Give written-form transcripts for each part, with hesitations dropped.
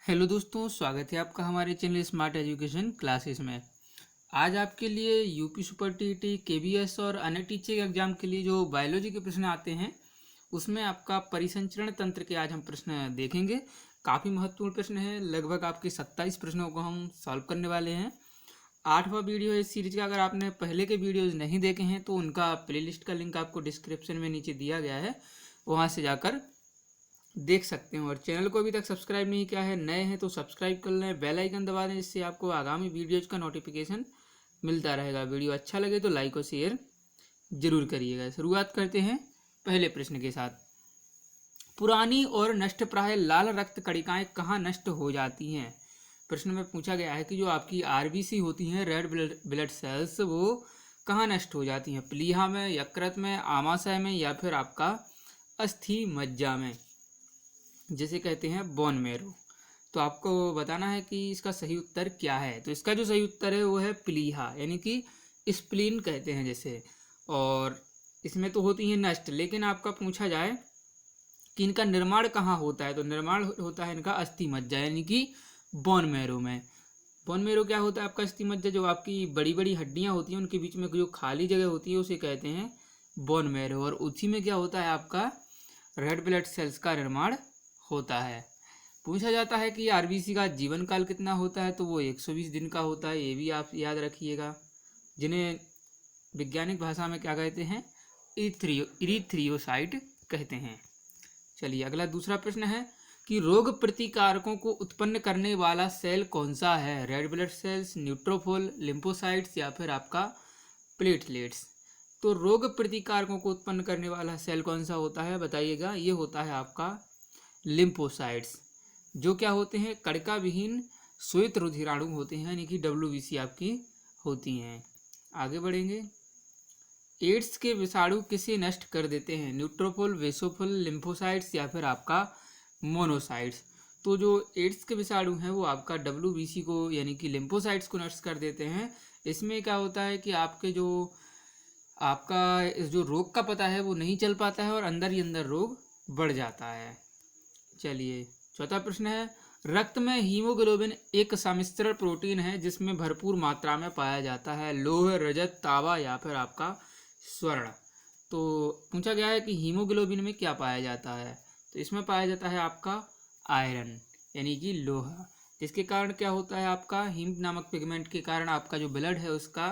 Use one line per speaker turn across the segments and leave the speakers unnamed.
Hello दोस्तों, स्वागत है आपका हमारे चैनल स्मार्ट एजुकेशन क्लासेस में। आज आपके लिए यूपी सुपर टीईटी, केबीएस और अन्य टीचिंग एग्जाम के लिए जो बायोलॉजी के प्रश्न आते हैं उसमें आपका परिसंचरण तंत्र के आज हम प्रश्न देखेंगे। काफ़ी महत्वपूर्ण प्रश्न है, लगभग आपके 27 प्रश्नों को हम सॉल्व करने वाले हैं। 8वां वीडियो है इस सीरीज का। अगर आपने पहले के वीडियोज़ नहीं देखे हैं तो उनका प्लेलिस्ट का लिंक आपको डिस्क्रिप्शन में नीचे दिया गया है, वहाँ से जाकर देख सकते हैं। और चैनल को अभी तक सब्सक्राइब नहीं किया है, नए हैं तो सब्सक्राइब कर लें, बेल आइकन दबा दें, जिससे आपको आगामी वीडियोज़ का नोटिफिकेशन मिलता रहेगा। वीडियो अच्छा लगे तो लाइक और शेयर जरूर करिएगा। शुरुआत करते हैं पहले प्रश्न के साथ। पुरानी और नष्टप्राय लाल रक्त कणिकाएं कहाँ नष्ट हो जाती हैं? प्रश्न में पूछा गया है कि जो आपकी आरबीसी होती हैं, रेड ब्लड सेल्स, वो कहाँ नष्ट हो जाती हैं? प्लीहा में, यकृत में, आमाशय में, या फिर आपका अस्थि मज्जा में, जिसे कहते हैं बोन मैरो। तो आपको बताना है कि इसका सही उत्तर क्या है। तो इसका जो सही उत्तर है वो है प्लीहा, यानी कि स्प्लीन कहते हैं जैसे। और इसमें तो होती है नष्ट, लेकिन आपका पूछा जाए कि इनका निर्माण कहाँ होता है, तो निर्माण होता है इनका अस्थि मज्जा यानी कि बोन मैरो में। बोन मैरो क्या होता है आपका? अस्थि मज्जा, जो आपकी बड़ी बड़ी हड्डियाँ होती हैं उनके बीच में जो खाली जगह होती है उसे कहते हैं बोन मैरो, और उसी में क्या होता है आपका रेड ब्लड सेल्स का निर्माण होता है। पूछा जाता है कि आरबीसी का जीवन काल कितना होता है, तो वो 120 दिन का होता है। ये भी आप याद रखिएगा, जिन्हें वैज्ञानिक भाषा में क्या कहते हैं? इरीथ्रियोसाइट कहते हैं। चलिए अगला दूसरा प्रश्न है कि रोग प्रतिकारकों को उत्पन्न करने वाला सेल कौन सा है? Red blood cells, neutrophil, lymphocytes, या फिर आपका प्लेटलेट्स। तो रोग प्रतिकारकों को उत्पन्न करने वाला सेल कौन सा होता है बताइएगा? ये होता है आपका लिम्फोसाइट्स, जो क्या होते हैं? कणिका विहीन श्वेत रुधिराणु होते हैं, यानी कि डब्ल्यूबीसी आपकी होती हैं। आगे बढ़ेंगे। एड्स के विषाणु किसे नष्ट कर देते हैं? न्यूट्रोफिल, बेसोफिल, लिम्फोसाइट्स, या फिर आपका मोनोसाइट्स। तो जो एड्स के विषाणु हैं वो आपका डब्ल्यूबीसी को यानी कि लिम्फोसाइट्स को नष्ट कर देते हैं। इसमें क्या होता है कि आपके जो आपका जो रोग का पता है वो नहीं चल पाता है और अंदर ही अंदर रोग बढ़ जाता है। चलिए चौथा प्रश्न है, रक्त में हीमोग्लोबिन एक सम्मिश्रण प्रोटीन है जिसमें भरपूर मात्रा में पाया जाता है। लौह, रजत, तांबा, या फिर आपका स्वर्ण। तो पूछा गया है कि हीमोग्लोबिन में क्या पाया जाता है, तो इसमें पाया जाता है आपका आयरन, यानी कि लोहा। जिसके कारण क्या होता है आपका हीम नामक पिगमेंट के कारण आपका जो ब्लड है उसका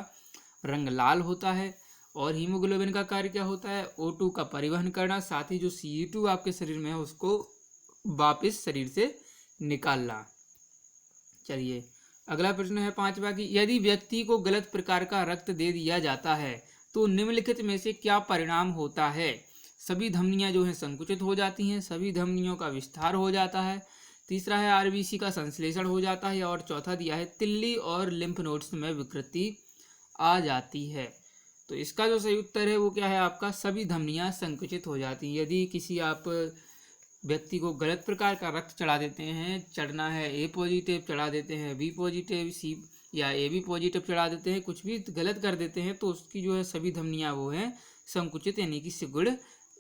रंग लाल होता है। और हीमोग्लोबिन का कार्य क्या होता है? O2 का परिवहन करना, साथ ही जो Ce2 आपके शरीर में है उसको वापस शरीर से निकालना। चलिए अगला प्रश्न है पांचवा कि यदि व्यक्ति को गलत प्रकार का रक्त दे दिया जाता है तो निम्नलिखित में से क्या परिणाम होता है? सभी धमनियां जो हैं संकुचित हो जाती हैं, सभी धमनियों का विस्तार हो जाता है, तीसरा है आरबीसी का संश्लेषण हो जाता है, और चौथा दिया है तिल्ली और लिम्फ नोड्स में विकृति आ जाती है। तो इसका जो सही उत्तर है वो क्या है आपका? सभी धमनियां संकुचित हो जाती हैं। यदि किसी आप व्यक्ति को गलत प्रकार का रक्त चढ़ा देते हैं, चढ़ना है ए पॉजिटिव चढ़ा देते हैं, बी पॉजिटिव, सी या ए बी पॉजिटिव चढ़ा देते हैं, कुछ भी गलत कर देते हैं, तो उसकी जो है सभी धमनियां वो हैं संकुचित यानी कि सिकुड़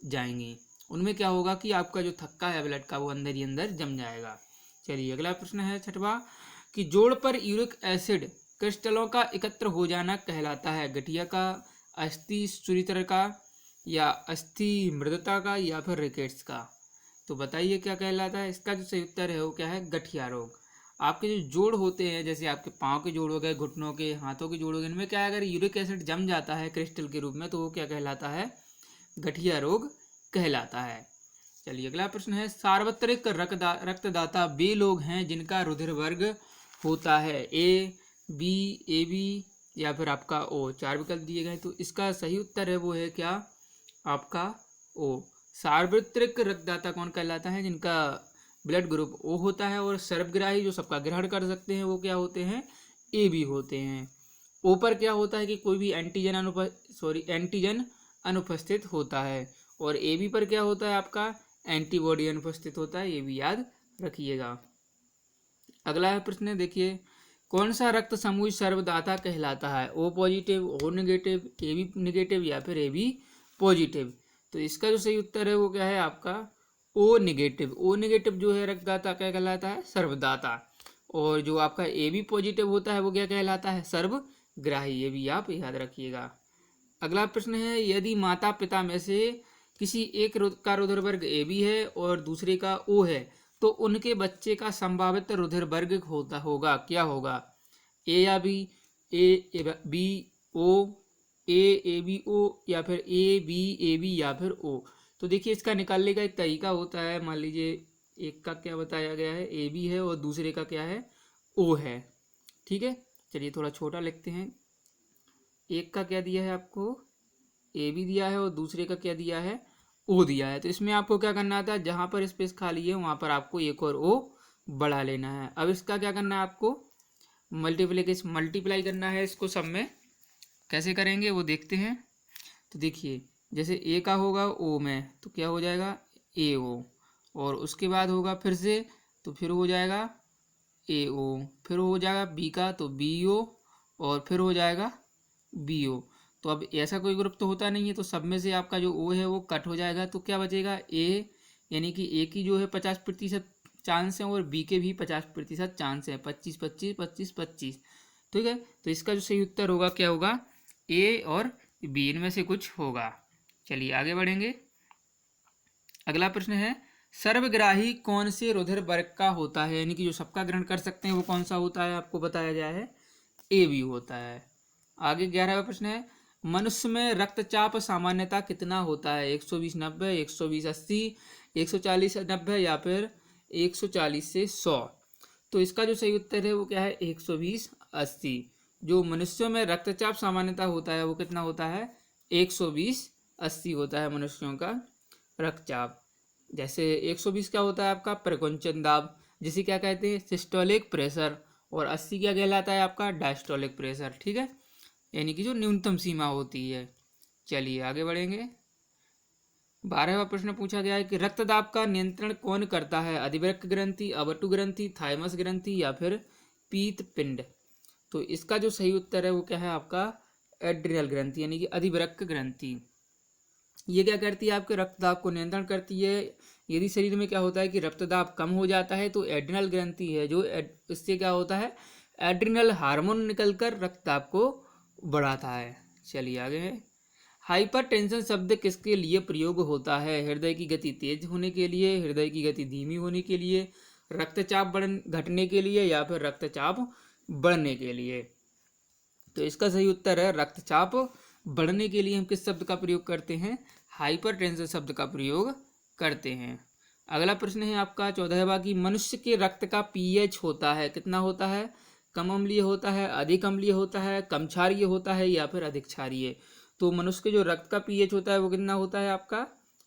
जाएंगी। उनमें क्या होगा कि आपका जो थक्का है ब्लड का वो अंदर ही अंदर जम जाएगा। चलिए अगला प्रश्न है छठवां कि जोड़ पर यूरिक एसिड क्रिस्टलों का एकत्र हो जाना कहलाता है? गठिया का, अस्थि सूरितर का, या अस्थि मृदता का, या फिर रिकेट्स का। तो बताइए क्या कहलाता है? इसका जो सही उत्तर है वो क्या है? गठिया रोग। आपके जो जोड़ होते हैं, जैसे आपके पाँव के जोड़ हो गए, घुटनों के, हाथों के जोड़ हो गए, इनमें क्या है अगर यूरिक एसिड जम जाता है क्रिस्टल के रूप में तो वो क्या कहलाता है? गठिया रोग कहलाता है। चलिए अगला प्रश्न है, सार्वत्रिक रक्तदाता वे लोग हैं जिनका रुधिर वर्ग होता है ए, बी, ए बी, या फिर आपका ओ। चार विकल्प दिए गए, तो इसका सही उत्तर है वो है क्या आपका ओ। सार्वत्रिक रक्तदाता कौन कहलाता है? जिनका ब्लड ग्रुप ओ होता है, और सर्वग्राही जो सबका ग्रहण कर सकते हैं वो क्या होते हैं? ए बी होते हैं। ओ पर क्या होता है कि कोई भी एंटीजन अनुपस्थित होता है, और ए बी पर क्या होता है आपका? एंटीबॉडी अनुपस्थित होता है, ये भी याद रखिएगा। अगला है प्रश्न देखिए, कौन सा रक्त समूह सर्वदाता कहलाता है? O positive, O negative, A B negative, या फिर ए बी पॉजिटिव। तो इसका जो सही उत्तर है वो क्या है आपका? ओ नेगेटिव, ओ नेगेटिव जो है रक्तदाता क्या कहलाता है? सर्वदाता। और जो आपका ए बी पॉजिटिव होता है वो क्या कहलाता है? सर्वग्राही। ये भी आप याद रखिएगा। अगला प्रश्न है, यदि माता पिता में से किसी एक का रुधिर वर्ग ए बी है और दूसरे का ओ है तो उनके बच्चे का संभावित रुधिर वर्ग होगा, क्या होगा? ए या B, A B O, A B O, या फिर ए बी या फिर ओ। तो देखिए इसका निकालने का एक तरीका होता है। मान लीजिए एक का क्या बताया गया है? ए बी है और दूसरे का क्या है? ओ है। ठीक है, चलिए थोड़ा छोटा लिखते हैं। एक का क्या दिया है आपको? ए बी दिया है और दूसरे का क्या दिया है? ओ दिया है। तो इसमें आपको क्या करना था? जहाँ पर स्पेस खाली है वहाँ पर आपको एक और ओ बढ़ा लेना है। अब इसका क्या करना है आपको? मल्टीप्लाई करना है इसको सब में। कैसे करेंगे वो देखते हैं। तो देखिए जैसे ए का होगा ओ में तो क्या हो जाएगा? ए ओ। और उसके बाद होगा फिर से तो फिर हो जाएगा ए ओ। फिर हो जाएगा बी का तो बी ओ। और फिर हो जाएगा बी ओ। तो अब ऐसा कोई ग्रुप तो होता नहीं है, तो सब में से आपका जो ओ है वो कट हो जाएगा। तो क्या बचेगा? ए, यानी कि ए की जो है 50% चांस है और बी के भी 50% चांस है। 25 25 25 25। ठीक है, तो इसका जो सही उत्तर होगा क्या होगा? ए और बी, इनमें से कुछ होगा। चलिए आगे बढ़ेंगे। अगला प्रश्न है, सर्वग्राही कौन से रुधिर वर्ग का होता है? यानी कि जो सबका ग्रहण कर सकते हैं वो कौन सा होता है? आपको बताया गया है ए बी होता है। आगे 11वां प्रश्न है, मनुष्य में रक्तचाप सामान्यता कितना होता है? 120/90, 120/80, 140/90 या फिर 140 से 100। तो इसका जो सही उत्तर है वो क्या है? 120/80। जो मनुष्यों में रक्तचाप सामान्यता होता है वो कितना होता है? 120/80 होता है मनुष्यों का रक्तचाप। जैसे 120 क्या होता है आपका? प्रकुंचन दाब, जिसे क्या कहते हैं? Systolic pressure. और 80 क्या कहलाता है आपका? Diastolic pressure. ठीक है, यानी कि जो न्यूनतम सीमा होती है। चलिए आगे बढ़ेंगे। 12वां प्रश्न पूछा गया है कि रक्तदाब का नियंत्रण कौन करता है? अधिवृक्क ग्रंथि, अवटु ग्रंथि, थाइमस ग्रंथि या फिर पीत पिंड। तो इसका जो सही उत्तर है वो क्या है आपका? एड्रिनल ग्रंथि, यानी कि अधिवृक्क ग्रंथि। ये क्या करती है? आपके रक्तदाब को नियंत्रण करती है। यदि शरीर में क्या होता है कि रक्तदाब कम हो जाता है तो एड्रिनल ग्रंथि है जो इससे क्या होता है? एड्रिनल हार्मोन निकलकर रक्तदाब को बढ़ाता है। चलिए आगे है, हाइपरटेंशन शब्द किसके लिए प्रयोग होता है? हृदय की गति तेज होने के लिए, हृदय की गति धीमी होने के लिए, रक्तचाप घटने के लिए या फिर रक्तचाप बढ़ने के लिए। तो इसका सही उत्तर है रक्तचाप बढ़ने के लिए हम किस शब्द का प्रयोग करते हैं? हाइपरटेंशन शब्द का प्रयोग करते हैं। अगला प्रश्न है आपका 14वां की मनुष्य के रक्त का पीएच होता है, कितना होता है? कम अम्लीय होता है, अधिक अम्लीय होता है, कम क्षारीय होता है या फिर अधिक क्षारीय। तो मनुष्य के जो रक्त का पीएच होता है वो कितना होता है आपका?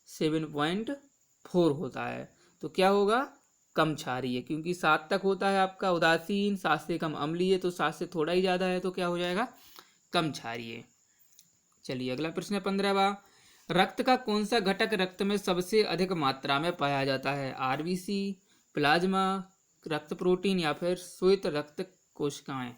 7.4 होता है। तो क्या होगा? कम क्षारीय, क्योंकि 7 तक होता है आपका उदासीन, 7 से कम अम्लीय, तो 7 से थोड़ा ही ज़्यादा है तो क्या हो जाएगा? कम क्षारीय। चलिए अगला प्रश्न है 15वां, रक्त का कौन सा घटक रक्त में सबसे अधिक मात्रा में पाया जाता है? आरबीसी, प्लाज्मा, रक्त प्रोटीन या फिर श्वेत रक्त कोशिकाएं।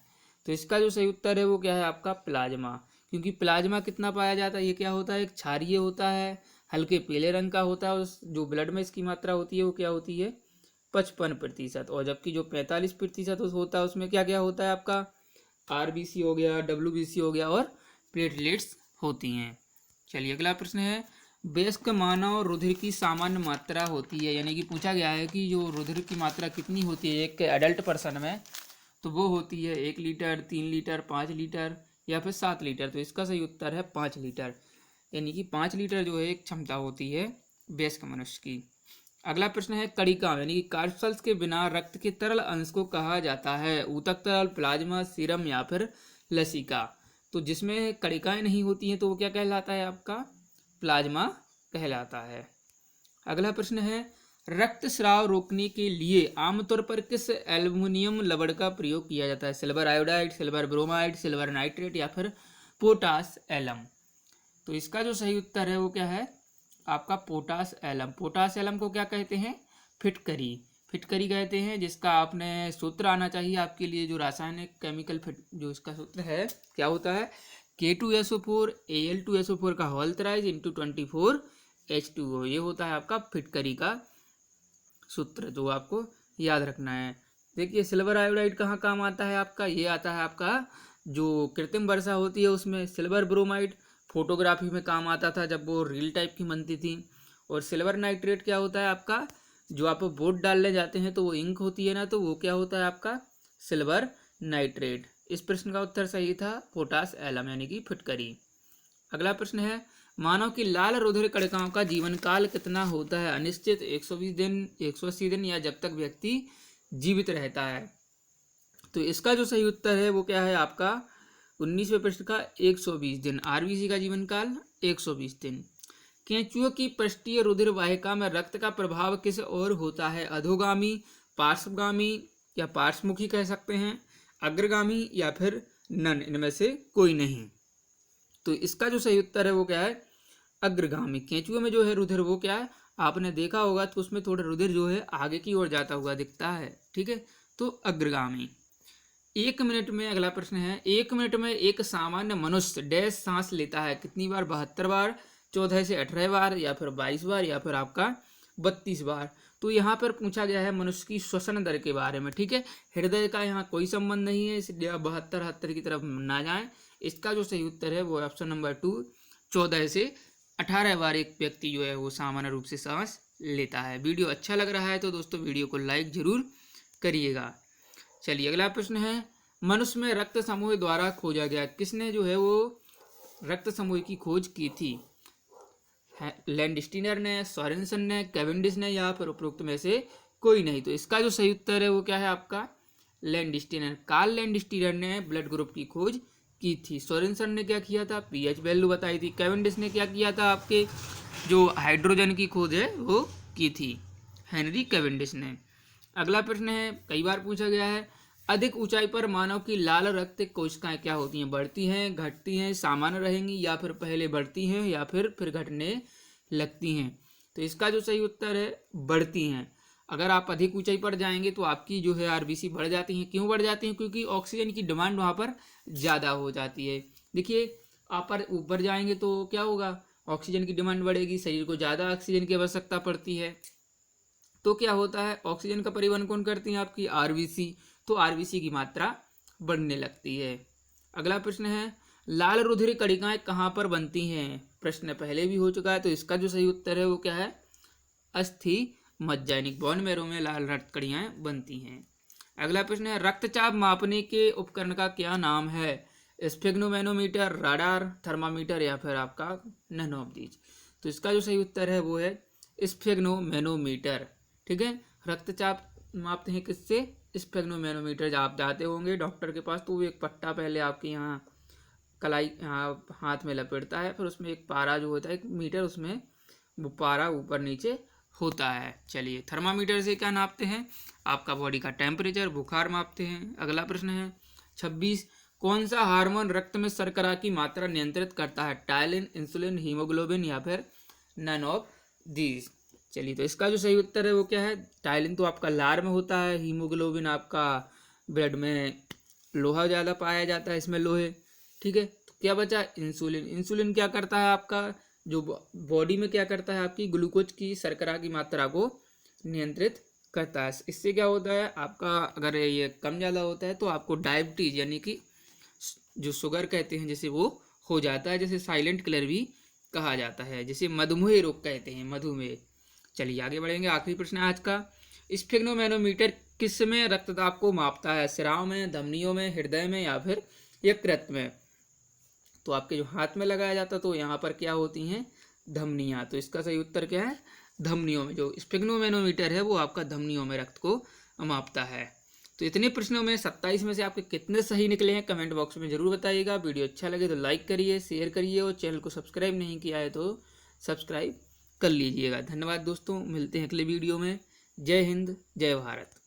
तो इसका जो सही उत्तर है वो क्या है आपका? प्लाज्मा। क्योंकि प्लाज्मा कितना पाया जाता है? ये क्या होता है? एक क्षारीय होता है, हल्के पीले रंग का होता है और जो ब्लड में इसकी मात्रा होती है वो क्या होती है? 55%। और जबकि जो 45% होता है उसमें क्या क्या होता है आपका? आरबीसी हो गया, डब्ल्यूबीसी हो गया और प्लेटलेट्स होती हैं। चलिए अगला प्रश्न है, वयस्क मानव रुधिर की सामान्य मात्रा होती है, यानी कि पूछा गया है कि जो रुधिर की मात्रा कितनी होती है एक एडल्ट पर्सन में, तो वो होती है 1 लीटर, 3 लीटर, 5 लीटर या फिर 7 लीटर। तो इसका सही उत्तर है 5 लीटर, यानी कि 5 लीटर जो है एक क्षमता होती है वयस्क मनुष्य की। अगला प्रश्न है कणिका, यानी कि कार्पल्स के बिना रक्त के तरल अंश को कहा जाता है? ऊतक तरल, प्लाज्मा, सीरम या फिर लसिका। तो जिसमें कणिकाएं नहीं होती हैं तो वो क्या कहलाता है आपका? प्लाज्मा कहलाता है। अगला प्रश्न है, रक्त स्राव रोकने के लिए आमतौर पर किस एल्युमिनियम लवण का प्रयोग किया जाता है? Silver iodide, silver bromide, silver nitrate या फिर पोटास एलम। तो इसका जो सही उत्तर है वो क्या है आपका? Potash alum. पोटास एलम को क्या कहते हैं? फिटकरी। फिटकरी कहते हैं, जिसका आपने सूत्र आना चाहिए आपके लिए, जो रासायनिक केमिकल फिट जो इसका सूत्र है क्या होता है? K2SO4 Al2SO4 का होल थ्राइज इंटू 24H2O। ये होता है आपका फिटकरी का सूत्र जो आपको याद रखना है। देखिए सिल्वर आयोडाइड कहाँ काम आता है आपका, ये आता है आपका जो कृत्रिम वर्षा होती है उसमें। सिल्वर ब्रोमाइड फोटोग्राफी में काम आता था जब वो रील टाइप की बनती थी। और सिल्वर नाइट्रेट क्या होता है आपका, जो आप बोट डालने जाते हैं तो वो इंक होती है ना, तो वो क्या होता है आपका सिल्वर नाइट्रेट। इस प्रश्न का उत्तर सही था पोटास एलम यानी कि फिटकरी। अगला प्रश्न है मानव की लाल रुधिर कणिकाओं का जीवन काल कितना होता है, अनिश्चित, 120 दिन, 180 दिन या जब तक व्यक्ति जीवित रहता है। तो इसका जो सही उत्तर है वो क्या है आपका 19वें प्रश्न का 120 दिन। आरबीसी का जीवन काल 120 दिन। केंचुओं की पृष्ठीय रुधिर वाहिका में रक्त का प्रभाव किस ओर होता है, अधोगामी, पार्श्वगामी या पार्श्वमुखी कह सकते हैं, अग्रगामी या फिर नन, इनमें से कोई नहीं। तो इसका जो सही उत्तर है वो क्या है अग्रगामी। केंचुओं में जो है रुधिर वो क्या है आपने देखा होगा तो उसमें थोड़ा रुधिर जो है आगे की ओर जाता हुआ दिखता है, ठीक है, तो अग्रगामी। 1 मिनट में अगला प्रश्न है 1 मिनट में एक सामान्य मनुष्य डैश सांस लेता है, कितनी बार, 72 बार, 14 से 18 बार या फिर 22 बार या फिर आपका 32 बार। तो यहाँ पर पूछा गया है मनुष्य की श्वसन दर के बारे में, ठीक है, हृदय का यहाँ कोई संबंध नहीं है, इसलिए 72-73 की तरफ ना जाएं। इसका जो सही उत्तर है वो ऑप्शन नंबर 2, 14 से 18 बार एक व्यक्ति जो है वो सामान्य रूप से सांस लेता है। वीडियो अच्छा लग रहा है तो दोस्तों वीडियो को लाइक जरूर करिएगा। चलिए अगला प्रश्न है मनुष्य में रक्त समूह द्वारा खोजा गया, किसने जो है वो रक्त समूह की खोज की थी, लैंडस्टीनर ने, सोरेनसन ने, कैवेंडिश ने या फिर उपरोक्त में से कोई नहीं। तो इसका जो सही उत्तर है वो क्या है आपका लैंडस्टीनर। कार्ल लैंडस्टीनर ने ब्लड ग्रुप की खोज की थी। सोरेनसन ने क्या किया था, पीएच वैल्यू बताई थी। कैवेंडिश ने क्या किया था आपके जो हाइड्रोजन की खोज है वो की थी, हेनरी कैवेंडिश ने। अगला प्रश्न है कई बार पूछा गया है अधिक ऊंचाई पर मानव की लाल रक्त कोशिकाएं क्या होती हैं, बढ़ती हैं, घटती हैं, सामान्य रहेंगी या फिर पहले बढ़ती हैं या फिर घटने लगती हैं। तो इसका जो सही उत्तर है बढ़ती हैं। अगर आप अधिक ऊंचाई पर जाएंगे तो आपकी जो है आरबीसी बढ़ जाती हैं। क्यों बढ़ जाती हैं, क्योंकि ऑक्सीजन की डिमांड वहाँ पर ज़्यादा हो जाती है। देखिए आप पर ऊपर जाएंगे तो क्या होगा, ऑक्सीजन की डिमांड बढ़ेगी, शरीर को ज़्यादा ऑक्सीजन की आवश्यकता पड़ती है। तो क्या होता है ऑक्सीजन का परिवहन कौन करती है आपकी आरबीसी, तो आरबीसी की मात्रा बढ़ने लगती है। अगला प्रश्न है लाल रुधिर कणिकाएं कहाँ पर बनती हैं, प्रश्न पहले भी हो चुका है। तो इसका जो सही उत्तर है वो क्या है अस्थि मज्जा यानी बोन मैरो में लाल रक्त कणिकाएं बनती हैं। अगला प्रश्न है रक्तचाप मापने के उपकरण का क्या नाम है, स्फिग्नोमैनोमीटर, राडार, थर्मामीटर या फिर आपका नन ऑफ दीज। तो इसका जो सही उत्तर है वो है स्फिग्नोमैनोमीटर, ठीक है। रक्तचाप मापते हैं किससे, स्फिग्नोमैनोमीटर। आप जाते होंगे डॉक्टर के पास तो वो एक पट्टा पहले आपके यहाँ कलाई हाथ में लपेटता है, फिर उसमें एक पारा जो होता है एक मीटर, उसमें वो पारा ऊपर नीचे होता है। चलिए थर्मामीटर से क्या नापते हैं, आपका बॉडी का टेम्परेचर, बुखार मापते हैं। अगला प्रश्न है 26 कौन सा हार्मोन रक्त में शर्करा की मात्रा नियंत्रित करता है, टाइलिन, इंसुलिन, हीमोग्लोबिन या फिर नन ऑफ दीज। चलिए तो इसका जो सही उत्तर है वो क्या है टाइलिन तो आपका लार में होता है, हीमोग्लोबिन आपका ब्लड में लोहा ज़्यादा पाया जाता है इसमें लोहे, ठीक है। तो क्या बचा इंसुलिन। इंसुलिन क्या करता है आपका जो बॉडी में क्या करता है आपकी ग्लूकोज की शर्करा की मात्रा को नियंत्रित करता है। इससे क्या होता है आपका अगर ये कम ज़्यादा होता है तो आपको डायबिटीज यानी कि जो शुगर कहते हैं जैसे वो हो जाता है, जैसे साइलेंट किलर भी कहा जाता है, जैसे मधुमेह रोग कहते हैं, मधुमेह। चलिए आगे बढ़ेंगे, आखिरी प्रश्न है आज का स्फिग्नोमैनोमीटर किस में रक्तदाब को मापता है, सिराओं में, धमनियों में, हृदय में या फिर यकृत में। तो आपके जो हाथ में लगाया जाता तो यहाँ पर क्या होती हैं धमनियाँ। तो इसका सही उत्तर क्या है धमनियों में। जो स्फिग्नोमैनोमीटर है वो आपका धमनियों में रक्त को मापता है। तो इतने प्रश्नों में 27 में से आपके कितने सही निकले हैं कमेंट बॉक्स में जरूर बताइएगा। वीडियो अच्छा लगे तो लाइक करिए, शेयर करिए और चैनल को सब्सक्राइब नहीं किया है तो सब्सक्राइब कर लीजिएगा। धन्यवाद दोस्तों, मिलते हैं अगले वीडियो में। जय हिंद, जय भारत।